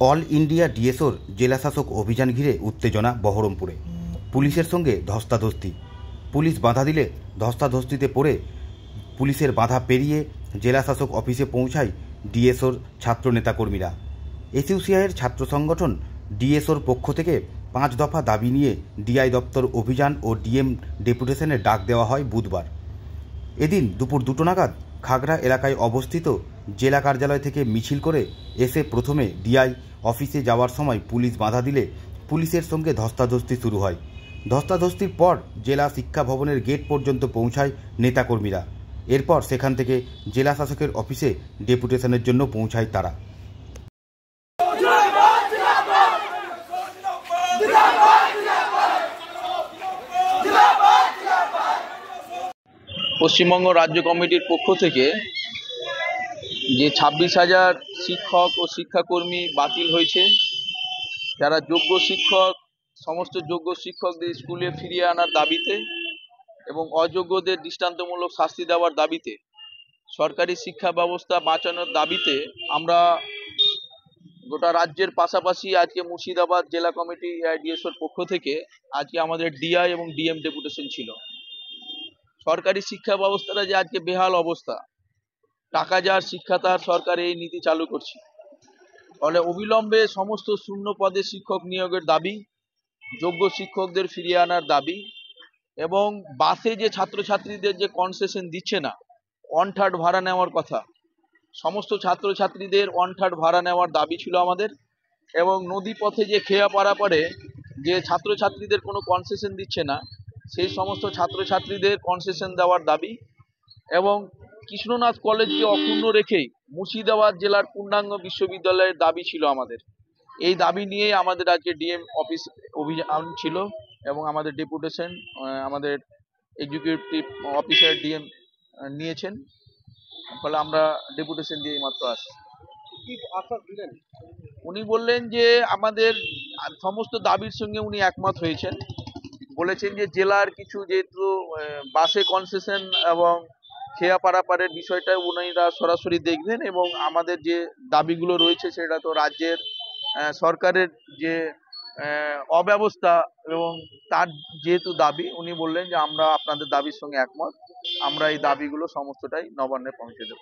All India ডিএসওর জেলাশাসক অভিযান ঘিরে উত্তেজনা বহরমপুরে। পুলিশের সঙ্গে ধস্তাধস্তি। পুলিশ বাধা দিলে ধস্তাধস্তিতে পড়ে পুলিশের বাধা পেরিয়ে জেলাশাসক অফিসে পৌঁছায় ডিএসওর ছাত্র নেতাকর্মীরা। এসইউসিআইয়ের ছাত্র সংগঠন ডিএসওর পক্ষ থেকে 5 দফা দাবি নিয়ে ডিআই দপ্তর অভিযান ও ডিএম ডেপুটেশনের ডাক দেওয়া হয় বুধবার। এদিন দুপুর 2টো নাগাদ খাগড়া এলাকায় অবস্থিত জেলা কার্যালয় থেকে মিছিল করে এসে প্রথমে ডিআই অফিসে যাওয়ার সময় পুলিশ বাধা দিলে পুলিশের সঙ্গে ধস্তাধস্তি শুরু হয়। ধস্তাধস্তির পর জেলা শিক্ষা ভবনের গেট পর্যন্ত পৌঁছায় নেতাকর্মীরা। এরপর সেখান থেকে জেলা শাসকের অফিসে ডেপুটেশনের জন্য পৌঁছায় তারা। পশ্চিমবঙ্গ রাজ্য কমিটির পক্ষ থেকে যে 26,000 শিক্ষক ও শিক্ষাকর্মী বাতিল হয়েছে, যারা যোগ্য শিক্ষক, সমস্ত যোগ্য শিক্ষকদের স্কুলে ফিরিয়ে আনার দাবিতে এবং অযোগ্যদের দৃষ্টান্তমূলক শাস্তি দেওয়ার দাবিতে, সরকারি শিক্ষা ব্যবস্থা বাঁচানোর দাবিতে আমরা গোটা রাজ্যের পাশাপাশি আজকে মুর্শিদাবাদ জেলা কমিটি ডিএসওর পক্ষ থেকে আজকে আমাদের ডিআই এবং ডিএম ডেপুটেশন ছিল। সরকারি শিক্ষা ব্যবস্থাটা যে আজকে বেহাল অবস্থা, টাকা যার শিক্ষা তার, সরকার এই নীতি চালু করছে। ফলে অবিলম্বে সমস্ত শূন্য পদে শিক্ষক নিয়োগের দাবি, যোগ্য শিক্ষকদের ফিরিয়ে আনার দাবি এবং বাসে যে ছাত্রছাত্রীদের যে কনসেশন দিচ্ছে না, 1/3 ভাড়া নেওয়ার কথা, সমস্ত ছাত্রছাত্রীদের 1/3 ভাড়া নেওয়ার দাবি ছিল আমাদের। এবং নদী পথে যে খেয়া পারাপারে যে ছাত্রছাত্রীদের কোনো কনসেশন দিচ্ছে না, সেই সমস্ত ছাত্রছাত্রীদের কনসেশন দেওয়ার দাবি এবং কৃষ্ণনাথ কলেজকে অক্ষুণ্ণ রেখেই মুর্শিদাবাদ জেলার পূর্ণাঙ্গ বিশ্ববিদ্যালয়ের দাবি ছিল আমাদের। এই দাবি নিয়ে আমাদের আজকে ডিএম অফিস অভিযান ছিল এবং আমাদের ডেপুটেশন আমাদের এক্সিকিউটিভ অফিসার ডিএম নিয়েছেন। ফলে আমরা ডেপুটেশন দিয়ে মাত্র আসছি। উনি বললেন যে আমাদের সমস্ত দাবির সঙ্গে উনি একমত হয়েছেন। বলেছেন যে জেলার কিছু যেহেতু বাসে কনসেশন এবং খেয়া পারাপারের বিষয়টা উনিরা সরাসরি দেখবেন এবং আমাদের যে দাবিগুলো রয়েছে সেটা তো রাজ্যের সরকারের যে অব্যবস্থা এবং তার যেহেতু দাবি, উনি বললেন যে আমরা আপনাদের দাবির সঙ্গে একমত, আমরা এই দাবিগুলো সমস্তটাই নবান্নে পৌঁছে দেব।